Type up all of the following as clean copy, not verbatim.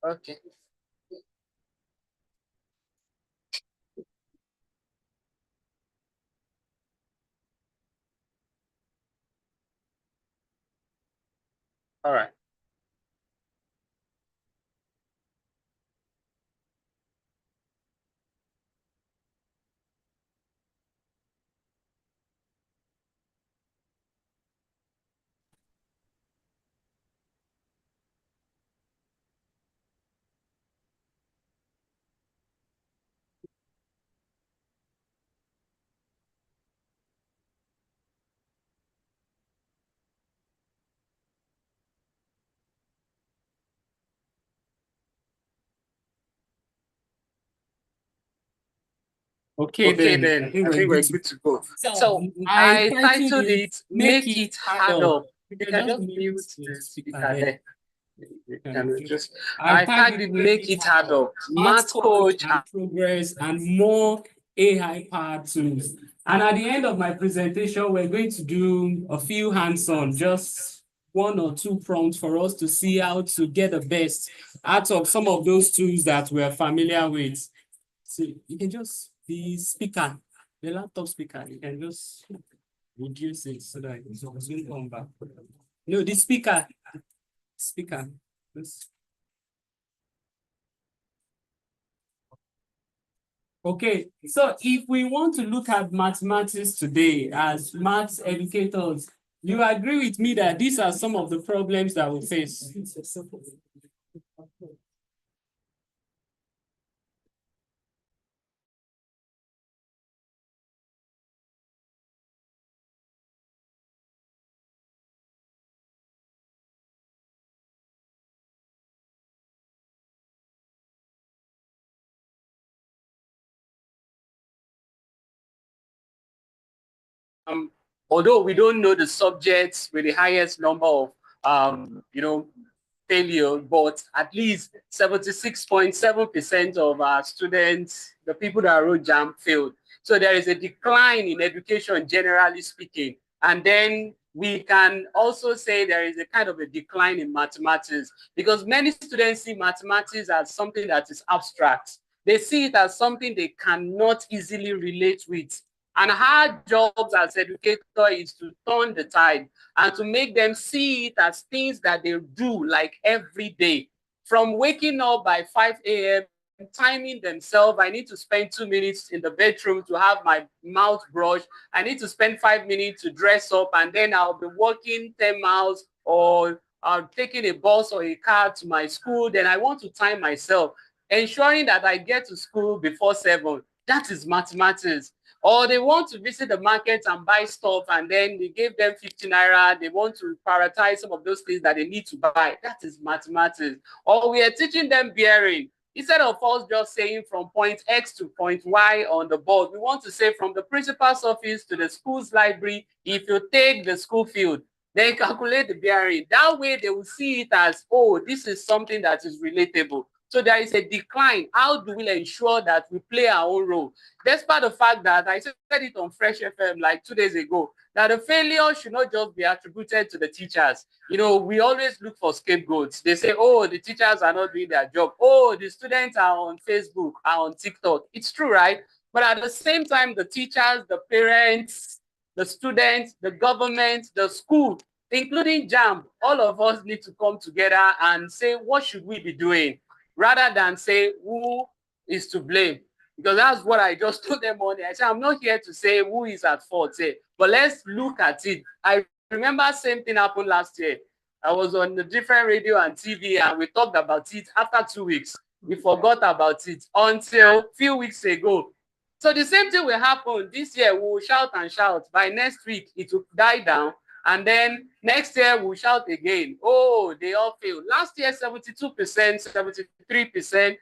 Okay. All right. Okay, then I think we're good to go. So I titled it Make It Hard Up. You can just mute the speaker there. You can just I tagged it Make It Hard Up. Math coach and progress and more AI powered tools. And at the end of my presentation, we're going to do a few hands-on, just one or two prompts for us to see how to get the best out of some of those tools that we're familiar with. So you can just the speaker, the laptop speaker, you can just reduce it so that it's going to come back. No, the speaker. Just... Okay, so if we want to look at mathematics today as maths educators, you agree with me that these are some of the problems that we face? Although we don't know the subjects with the highest number of failure, but at least 76.7% of our students, the people that wrote JAM, failed. So there is a decline in education, generally speaking. And then we can also say there is a kind of a decline in mathematics because many students see mathematics as something that is abstract. They see it as something they cannot easily relate with. And our jobs as educator is to turn the tide and to make them see it as things that they do like every day. From waking up by 5 a.m., timing themselves. I need to spend 2 minutes in the bedroom to have my mouth brushed. I need to spend 5 minutes to dress up, and then I'll be walking 10 miles or taking a bus or a car to my school. Then I want to time myself, ensuring that I get to school before 7. That is mathematics. Or they want to visit the market and buy stuff, and then they gave them 50 naira. They want to prioritize some of those things that they need to buy. That is mathematics. Or we are teaching them bearing. Instead of us just saying from point X to point Y on the board, we want to say from the principal's office to the school's library. If you take the school field, then calculate the bearing. That way they will see it as, oh, this is something that is relatable. So there is a decline. How do we ensure that we play our own role? Despite the fact that I said it on Fresh FM like 2 days ago, that the failure should not just be attributed to the teachers. You know, we always look for scapegoats. They say, oh, the teachers are not doing their job. Oh, the students are on Facebook, are on TikTok. It's true, right? But at the same time, the teachers, the parents, the students, the government, the school, including JAM, all of us need to come together and say, what should we be doing? Rather than say who is to blame. Because that's what I just told them on there. I said, I'm not here to say who is at fault, but let's look at it. I remember same thing happened last year. I was on a different radio and TV, and we talked about it after 2 weeks. We forgot about it until a few weeks ago. So the same thing will happen this year. We will shout and shout. By next week, it will die down. And then next year, we'll shout again. Oh, they all failed. Last year, 72%, 73%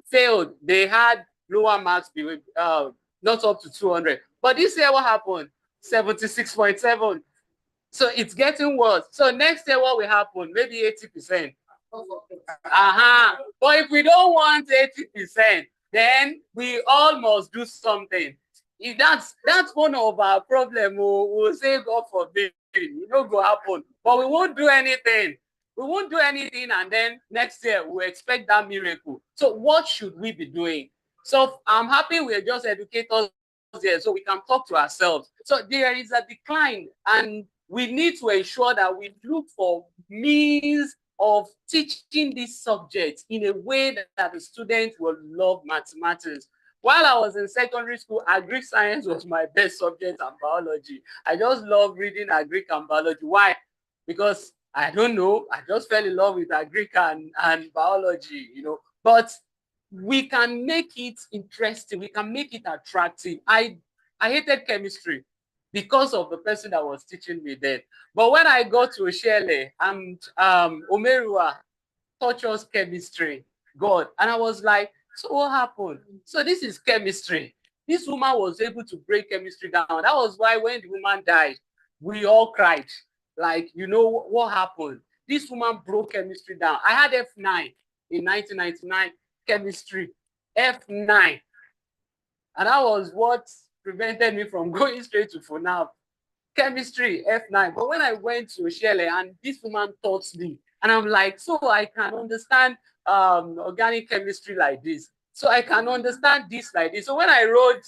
failed. They had lower marks, not up to 200. But this year, what happened? 76.7. So it's getting worse. So next year, what will happen? Maybe 80%. But if we don't want 80%, then we all must do something. If that's one of our problem, we'll say God forbid, it no go happen. But we won't do anything. We won't do anything, and then next year we'll expect that miracle. So what should we be doing? So I'm happy we're just educators there, so we can talk to ourselves. So there is a decline, and we need to ensure that we look for means of teaching this subject in a way that the students will love mathematics. While I was in secondary school, agric science was my best subject and biology. I just love reading agric and biology. Why? Because I don't know, I just fell in love with agric and biology, you know. But we can make it interesting, we can make it attractive. I hated chemistry because of the person that was teaching me then. But when I got to Oshele and Omerua taught us chemistry, God, and I was like, so what happened? So this is chemistry. This woman was able to break chemistry down. That was why when the woman died, we all cried. Like, you know what happened? This woman broke chemistry down. I had F9 in 1999, chemistry, F9. And that was what prevented me from going straight to FUNAB. Chemistry, F9. But when I went to Oshele and this woman taught me, and I'm like, so I can understand organic chemistry like this. So I can understand this like this. So when I wrote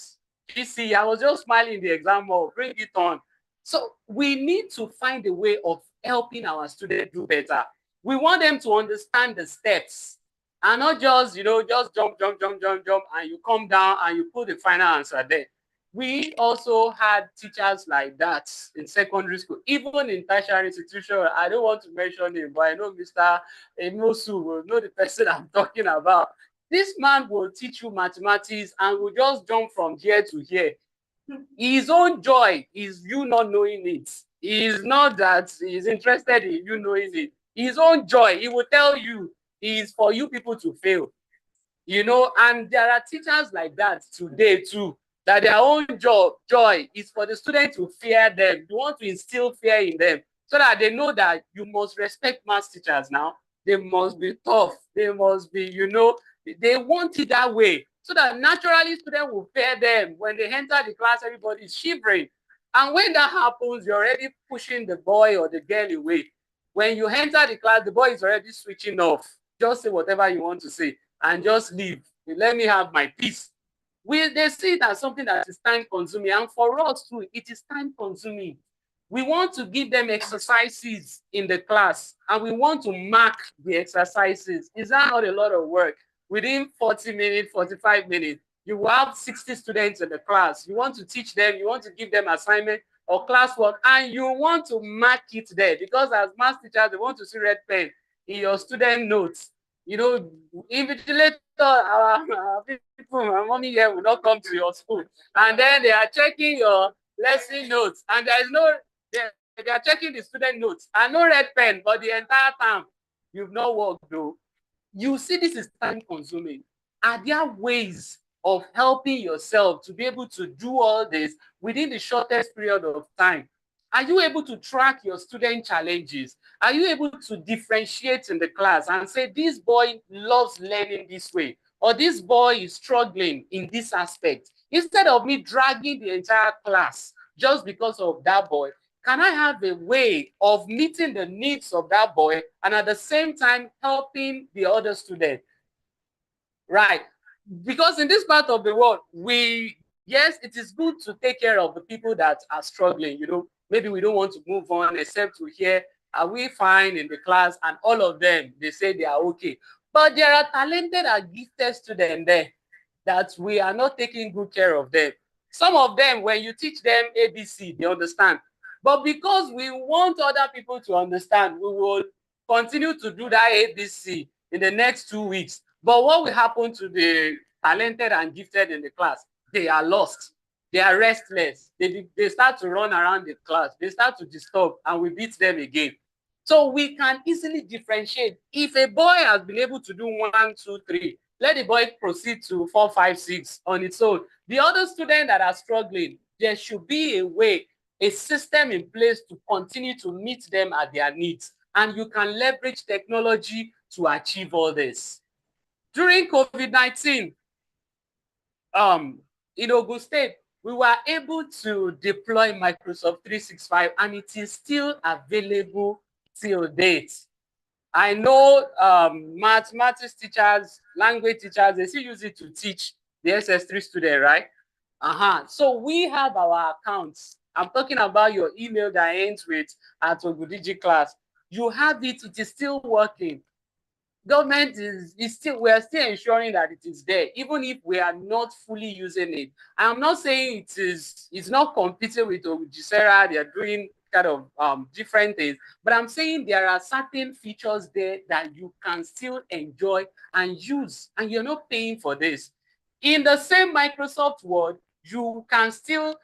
GC, I was just smiling in the exam hall, bring it on. So we need to find a way of helping our students do better. We want them to understand the steps and not just, you know, just jump, jump, jump, jump, jump, and you come down and you put the final answer there. We also had teachers like that in secondary school, even in tertiary institution. I don't want to mention him, but I know Mr. Emosu will know the person I'm talking about. This man will teach you mathematics and will just jump from here to here. His own joy is you not knowing it. He is not that he's interested in you knowing it. His own joy, he will tell you, is for you people to fail. You know, and there are teachers like that today too, that their own joy is for the student to fear them. You want to instill fear in them so that they know that you must respect math teachers now. They must be tough. They must be, you know, they want it that way so that naturally students will fear them. When they enter the class, everybody is shivering. And when that happens, you're already pushing the boy or the girl away. When you enter the class, the boy is already switching off. Just say whatever you want to say and just leave. Let me have my peace. They see it as something that is time consuming. And for us too, it is time consuming. We want to give them exercises in the class and we want to mark the exercises. Is that not a lot of work? Within 40 minutes, 45 minutes, you will have 60 students in the class. You want to teach them, you want to give them assignment or classwork, and you want to mark it there because as math teachers, they want to see red pen in your student notes. You know, invigilator, our people, my mommy here will not come to your school. And then they are checking your lesson notes. And there is no, they are checking the student notes. And no red pen, but the entire time, you've not worked though. You see, this is time consuming. Are there ways of helping yourself to be able to do all this within the shortest period of time? Are you able to track your student challenges? Are you able to differentiate in the class and say, this boy loves learning this way, or this boy is struggling in this aspect? Instead of me dragging the entire class just because of that boy, can I have a way of meeting the needs of that boy and at the same time helping the other student? Right. Because in this part of the world, yes, it is good to take care of the people that are struggling. You know, maybe we don't want to move on except to hear, are we fine in the class? And all of them, they say they are okay. But there are talented and gifted students there that we are not taking good care of them. Some of them, when you teach them ABC, they understand. But because we want other people to understand, we will continue to do that ABC in the next 2 weeks. But what will happen to the talented and gifted in the class? They are lost. They are restless. They start to run around the class. They start to disturb and we beat them again. So we can easily differentiate. If a boy has been able to do 1, 2, 3, let the boy proceed to 4, 5, 6 on its own. The other students that are struggling, there should be a way, a system in place to continue to meet them at their needs. And you can leverage technology to achieve all this. During COVID-19, in Ogun State, we were able to deploy Microsoft 365, and it is still available till date. I know mathematics teachers, language teachers, they still use it to teach the SS3 student, right? So we have our accounts. I'm talking about your email that ends with @ogudigi_class. You have it, it is still working. Government is still, we are still ensuring that it is there, even if we are not fully using it. I'm not saying it's not competing with Ogisera, they're doing kind of different things, but I'm saying there are certain features there that you can still enjoy and use, and you're not paying for this. In the same Microsoft Word, you can still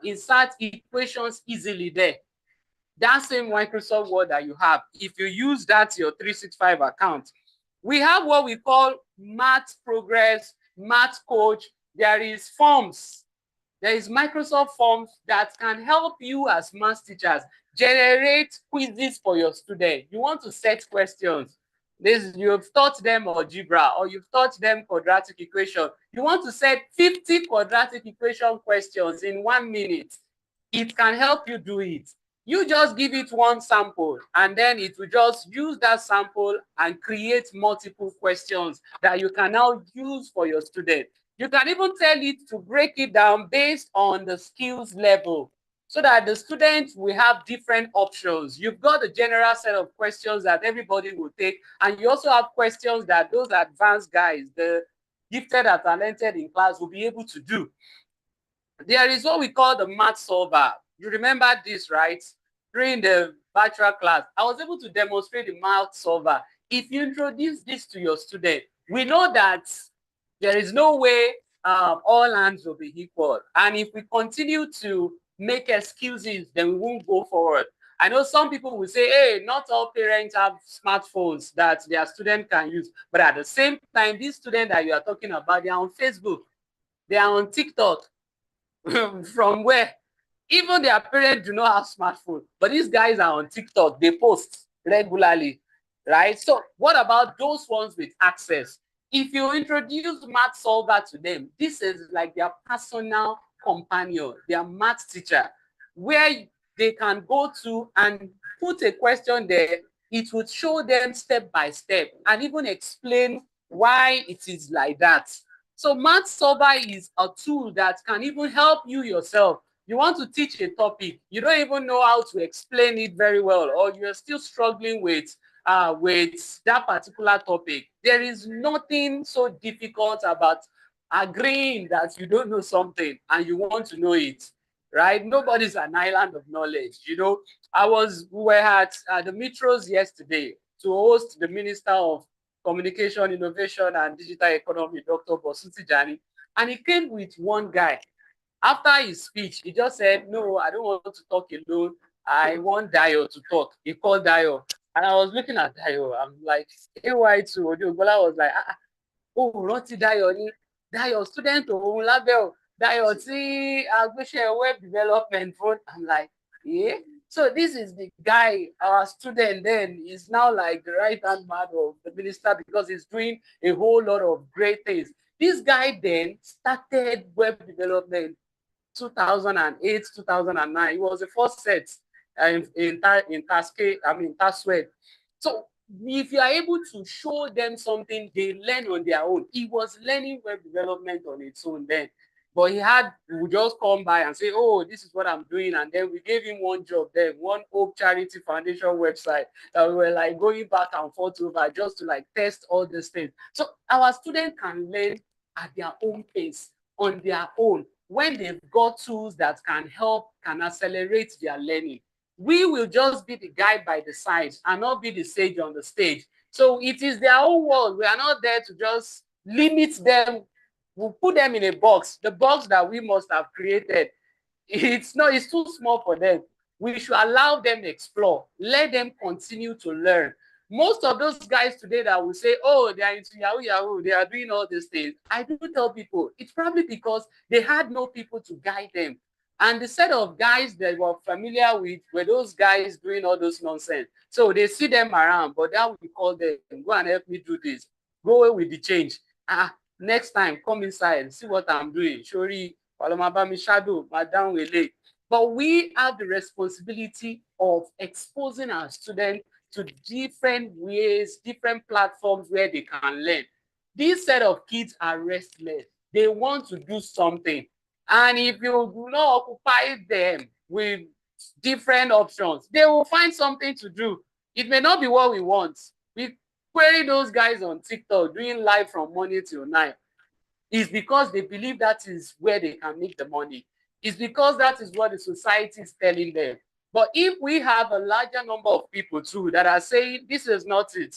insert equations easily there. That same Microsoft Word that you have, if you use that your 365 account, we have what we call Math Progress, Math Coach. There is Forms. There is Microsoft Forms that can help you as math teachers generate quizzes for your students. You want to set questions. You've taught them algebra, or you've taught them quadratic equation. You want to set 50 quadratic equation questions in 1 minute. It can help you do it. You just give it one sample, and then it will just use that sample and create multiple questions that you can now use for your student. You can even tell it to break it down based on the skills level, so that the students will have different options. You've got a general set of questions that everybody will take, and you also have questions that those advanced guys, the gifted and talented in class, will be able to do. There is what we call the math solver. You remember this, right? During the virtual class, I was able to demonstrate the math solver. If you introduce this to your student, we know that there is no way all hands will be equal. And if we continue to make excuses, then we won't go forward. I know some people will say, hey, not all parents have smartphones that their student can use. But at the same time, these students that you are talking about, they are on Facebook, they are on TikTok. From where? Even their parents do not have smartphones, but these guys are on TikTok. They post regularly, right? So what about those ones with access? If you introduce Math Solver to them, this is like their personal companion, their math teacher, where they can go to and put a question there. It would show them step by step and even explain why it is like that. So Math Solver is a tool that can even help you yourself. You want to teach a topic, you don't even know how to explain it very well, or you're still struggling with that particular topic. There is nothing so difficult about agreeing that you don't know something and you want to know it, right? Nobody's an island of knowledge. You know, we were at the Metros yesterday to host the Minister of Communication, Innovation, and Digital Economy, Dr. Bosun Tijani, and he came with one guy. After his speech, he just said, no, I don't want to talk alone. I want Dayo to talk. He called Dayo. And I was looking at Dayo. I'm like, AY2, Odiogola was like, oh, Rántí Dayo ni. Dayo, student òun lábẹ́ o. Dayo tí agbéṣẹ́ web development phone. I'm like, yeah. So this is the guy, our student then is now like the right-hand man of the minister because he's doing a whole lot of great things. This guy then started web development 2008, 2009. It was the first set in Cascade, TaskWeb. So if you are able to show them something, they learn on their own. He was learning web development on its own then. But he would just come by and say, oh, this is what I'm doing. And then we gave him one job there, one Hope Charity Foundation website that we were like going back and forth over just to like test all these things. So our students can learn at their own pace, on their own, when they've got tools that can help, can accelerate their learning. We will just be the guide by the side and not be the sage on the stage. So it is their own world. We are not there to just limit them. We'll put them in a box, the box that we must have created. It's too small for them. We should allow them to explore, let them continue to learn. Most of those guys today that will say, oh, they are into Yahoo, they are doing all these things. I do tell people, it's probably because they had no people to guide them. And the set of guys that were familiar with were those guys doing all those nonsense. So they see them around, but that we call them, go and help me do this. Go away with the change. Next time, come inside, see what I'm doing. Shori, Palomabami shadow, Madam Wele. But we have the responsibility of exposing our students to different ways, different platforms where they can learn. This set of kids are restless. They want to do something. And if you do not occupy them with different options, they will find something to do. It may not be what we want. We query those guys on TikTok doing live from morning till night. It's because they believe that is where they can make the money. It's because that is what the society is telling them. But if we have a larger number of people too that are saying this is not it,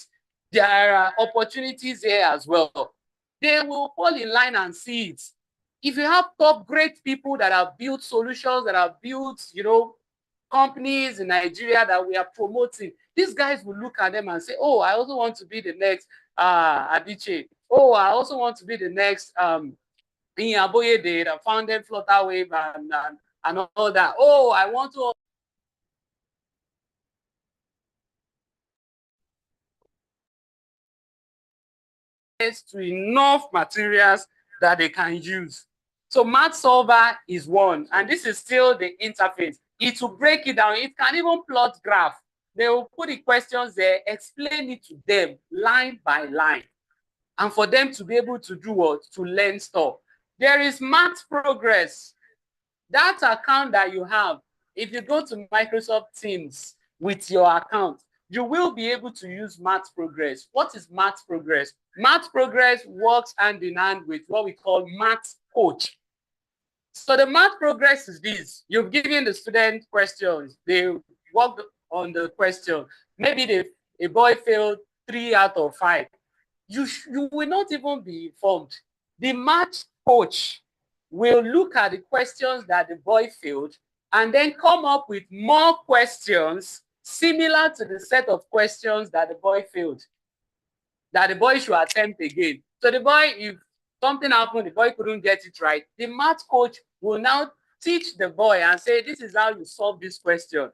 there are opportunities here as well, they will fall in line and see it. If you have top great people that have built solutions, that have built, companies in Nigeria that we are promoting, these guys will look at them and say, oh, I also want to be the next Adichie. Oh, I also want to be the next Ian Aboyede that founded Flutterwave and all that. Oh, I want to to enough materials that they can use. So Math Solver is one, and this is still the interface. It will break it down. It can even plot graph. They will put the questions there, explain it to them line by line. And for them to be able to do what? To learn stuff. There is Math Progress. That account that you have, if you go to Microsoft Teams with your account, you will be able to use Math Progress. What is Math Progress? Math Progress works hand in hand with what we call Math Coach. So the Math Progress is this. You've given the student questions. They worked on the question. Maybe a boy failed 3 out of 5. You will not even be informed. The Math Coach will look at the questions that the boy failed and then come up with more questions similar to the set of questions that the boy failed, that the boy should attempt again. So the boy, if something happened, the boy couldn't get it right, the Math Coach will now teach the boy and say, this is how you solve this question.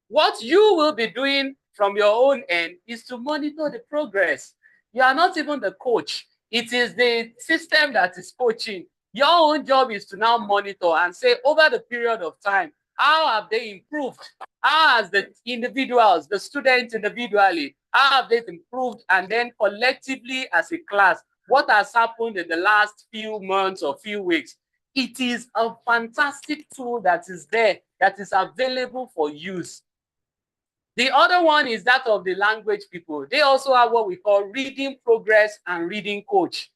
What you will be doing from your own end is to monitor the progress. You are not even the coach. It is the system that is coaching. Your own job is to now monitor and say, over the period of time, how have they improved? How has the individuals, the students individually, how have they improved? And then collectively as a class, what has happened in the last few months or few weeks? It is a fantastic tool that is there, that is available for use. The other one is that of the language people. They also have what we call reading progress and reading coach.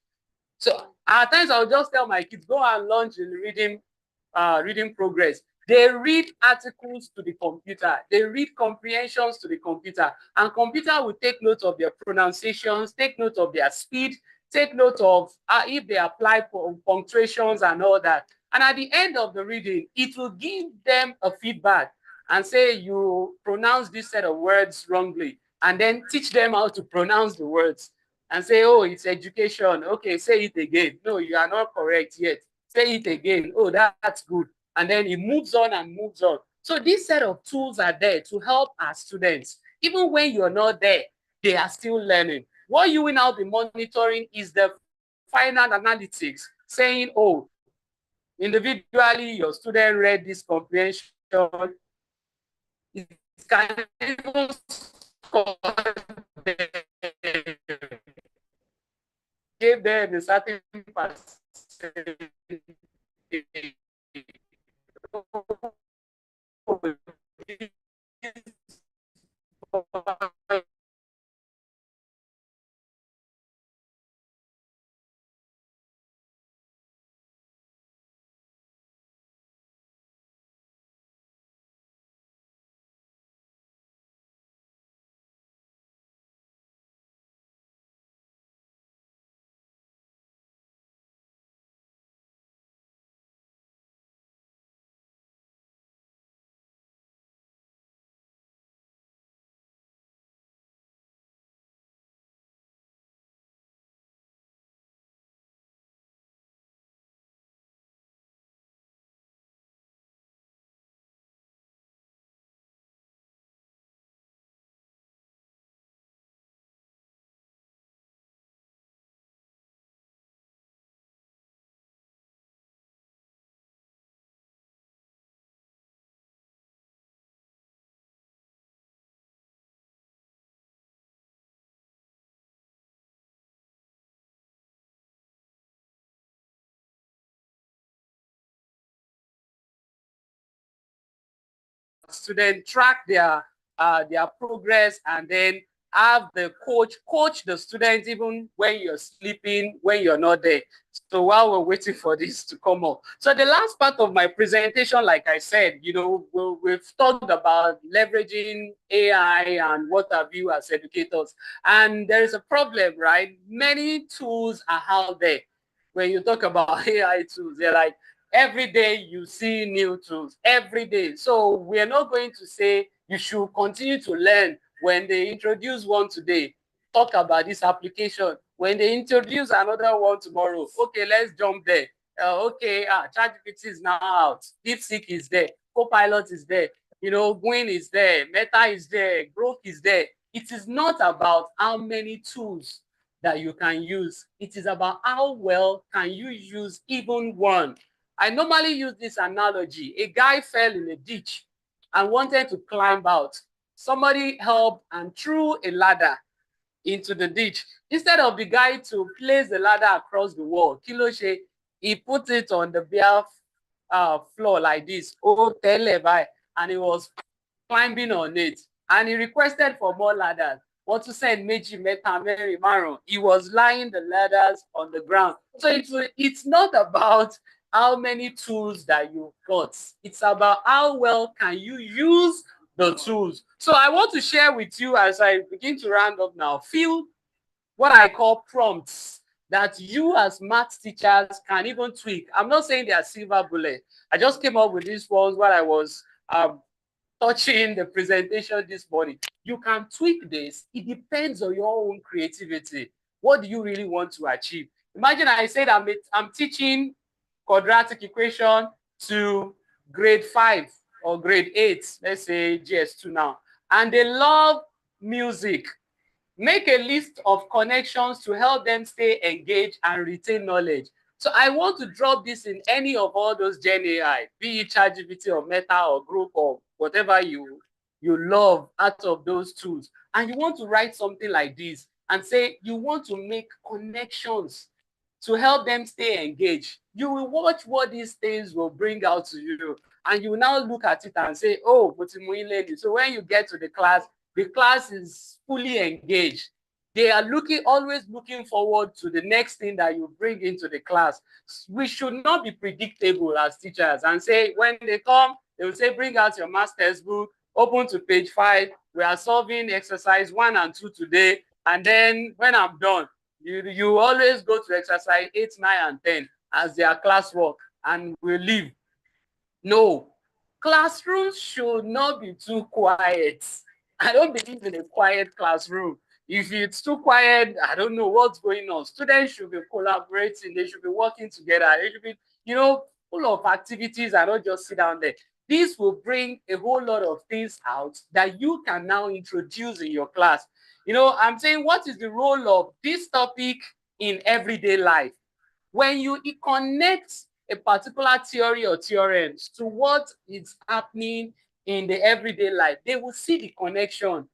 So at times I'll just tell my kids, go and launch in reading progress. They read articles to the computer. They read comprehensions to the computer. And computer will take note of their pronunciations, take note of their speed, take note of if they apply punctuations and all that. And at the end of the reading, it will give them a feedback and say, you pronounce this set of words wrongly, and then teach them how to pronounce the words and say, oh, it's education. Okay, say it again. No, you are not correct yet. Say it again. Oh, that's good. And then it moves on and moves on. So this set of tools are there to help our students. Even when you're not there, they are still learning. What you will now be monitoring is the final analytics, saying, oh, individually, your student read this comprehension. It can even score gave them a certain percentage. students, track their progress, and then have the coach the students even when you're sleeping, when you're not there. So while we're waiting for this to come up. So the last part of my presentation, like I said, you know, we've talked about leveraging AI and what have you as educators. And there is a problem, right? Many tools are out there. When you talk about AI tools, they're like, every day you see new tools, every day. So we're not going to say you should continue to learn. When they introduce one today, talk about this application. When they introduce another one tomorrow, okay, let's jump there. Okay, ChatGPT is now out. DeepSeek is there. Copilot is there. You know, Gwyn is there. Meta is there. Grok is there. It is not about how many tools that you can use. It is about how well can you use even one. I normally use this analogy. A guy fell in a ditch and wanted to climb out. Somebody helped and threw a ladder into the ditch. Instead of the guy to place the ladder across the wall, Kiloshe, he put it on the bare floor like this, and he was climbing on it. And he requested for more ladders. What to send Meji Meta Mary Maron? He was lying the ladders on the ground. So it's not about how many tools that you've got. It's about how well can you use the tools. So I want to share with you as I begin to round up now, what I call prompts that you as math teachers can even tweak. I'm not saying they are silver bullet. I just came up with these ones while I was touching the presentation this morning. You can tweak this. It depends on your own creativity. What do you really want to achieve? Imagine I said I'm teaching quadratic equation to grade 5 or grade 8, let's say GS2 now, and they love music. Make a list of connections to help them stay engaged and retain knowledge. So I want to drop this in any of all those Gen AI, be it ChatGPT or Meta or Grok or whatever you love out of those tools. And you want to write something like this and say you want to make connections to help them stay engaged. You will watch what these things will bring out to you. And you will now look at it and say, oh, so when you get to the class is fully engaged. They are always looking forward to the next thing that you bring into the class. We should not be predictable as teachers and say, when they come, they will say, bring out your master's book, open to page 5. We are solving exercise 1 and 2 today. And then when I'm done, you always go to exercise 8, 9, and 10 as their classwork and we leave. No, classrooms should not be too quiet. I don't believe in a quiet classroom. If it's too quiet, I don't know what's going on. Students should be collaborating. They should be working together. They should be, full of activities and not just sit down there. This will bring a whole lot of things out that you can now introduce in your class. I'm saying, what is the role of this topic in everyday life? When you connect a particular theory or theorems to what is happening in the everyday life, they will see the connection.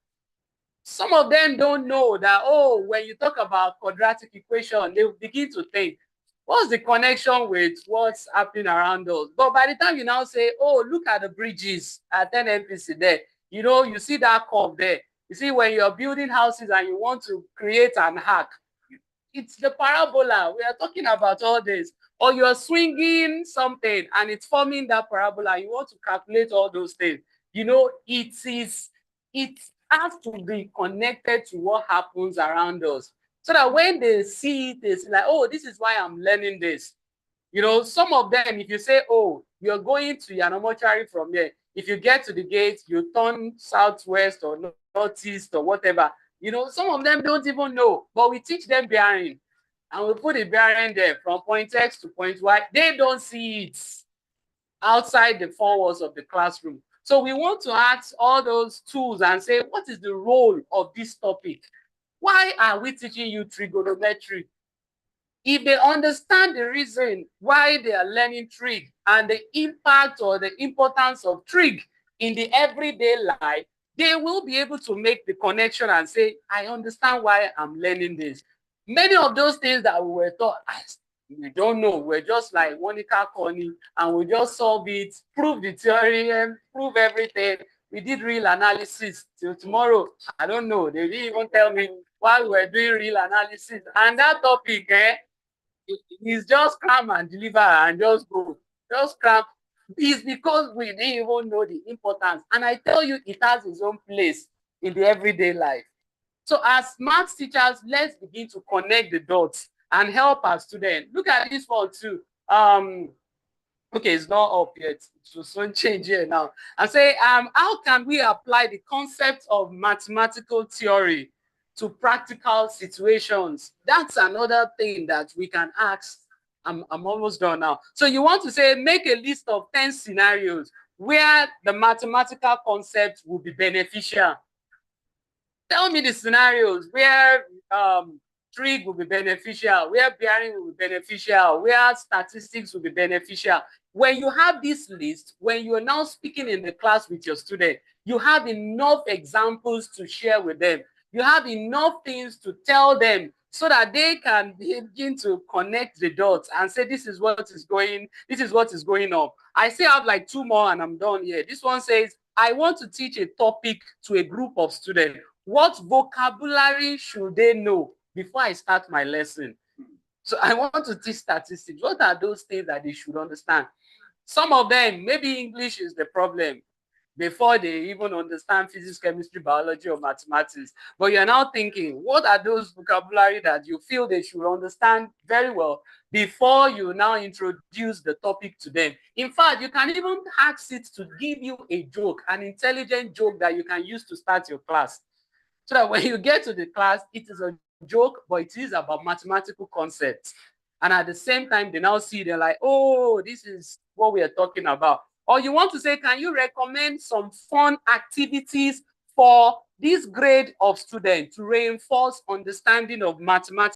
Some of them don't know that, when you talk about quadratic equation, they will begin to think, what's the connection with what's happening around us? But by the time you now say, look at the bridges at NNPC there, you see that curve there. You see, when you're building houses and you want to create an arc, it's the parabola. We are talking about all this. Or you're swinging something and it's forming that parabola. You want to calculate all those things. It has to be connected to what happens around us. So that when they see it, it's like, this is why I'm learning this. Some of them, if you say, you're going to Yanomochari from here, if you get to the gate, you turn southwest or northeast or whatever. Some of them don't even know, but we teach them bearing. And we put the bearing there from point X to point Y. They don't see it outside the four walls of the classroom. So we want to ask all those tools and say, what is the role of this topic? Why are we teaching you trigonometry? If they understand the reason why they are learning trig and the impact or the importance of trig in the everyday life, they will be able to make the connection and say, I understand why I'm learning this. Many of those things that we were taught, We don't know. We're just like Monica Connie, and we just solve it, prove the theorem, prove everything. We did real analysis till tomorrow. I don't know. They didn't even tell me while we're doing real analysis. And that topic, is just cram and deliver and just go. Just cram. It's because we didn't even know the importance. And I tell you, it has its own place in the everyday life. So as maths teachers, let's begin to connect the dots and help our students. Look at this one too. Okay, it's not up yet. It will soon change here now. And say, how can we apply the concept of mathematical theory to practical situations? That's another thing that we can ask. I'm almost done now. So you want to say, make a list of 10 scenarios where the mathematical concept will be beneficial. Tell me the scenarios where trig will be beneficial, where bearing will be beneficial, where statistics will be beneficial. When you have this list, when you're now speaking in the class with your student, you have enough examples to share with them. You have enough things to tell them so that they can begin to connect the dots and say, this is what is going on. I still have like 2 more and I'm done here. This one says, I want to teach a topic to a group of students. What vocabulary should they know before I start my lesson? So I want to teach statistics. What are those things that they should understand? Some of them, maybe English is the problem before they even understand physics, chemistry, biology, or mathematics. But you're now thinking, what are those vocabulary that you feel they should understand very well before you now introduce the topic to them? In fact, you can even ask it to give you a joke, an intelligent joke that you can use to start your class. So that when you get to the class, it is a joke, but it is about mathematical concepts. And at the same time, they now see, they're like, oh, this is what we are talking about. Or you want to say, can you recommend some fun activities for this grade of students to reinforce understanding of mathematics?